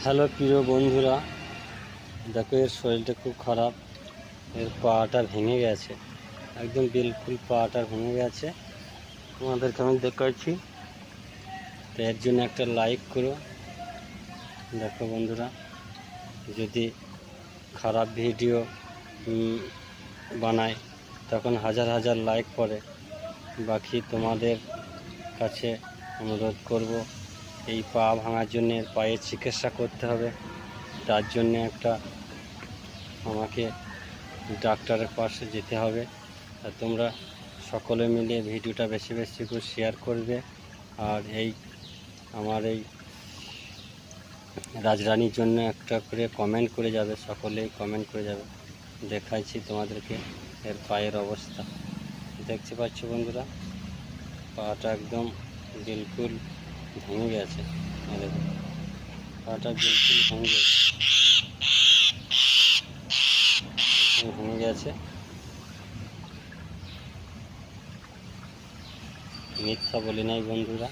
Hello প্রিয় বন্ধুরা, দেখো এর শরীরটা খুব খারাপ। এর পাটা ভেঙে গেছে, একদম বিলকুল পাটা ভেঙে গেছে। তোমাদেরকে আমি দেখাচ্ছি, তো এর জন্য একটা লাইক করো। দেখো বন্ধুরা, যদি খারাপ ভিডিও বানায় তখন হাজার হাজার লাইক পড়ে। বাকি তোমাদের কাছে অনুরোধ করব, এই পা ভাঙার জন্য পায়ের চিকিৎসা করতে হবে। তার জন্য আমাকে ডাক্তারের পাশে যেতে হবে। আর তোমরা সকলে মিলে ভিডিওটা বেশি বেশি করে শেয়ার করবে। আর আমার এই রাজরানীর জন্য একটা করে কমেন্ট করে যাবে, সকলেই কমেন্ট করে যাবে। দেখাচ্ছি তোমাদেরকে এর পায়ের অবস্থা, দেখতে পাচ্ছ বন্ধুরা, পাটা একদম বিলকুল ভেঙে গেছে। দেখো পাটা বিলকুল ভেঙে গেছে। মিথ্যা বলি নাই বন্ধুরা।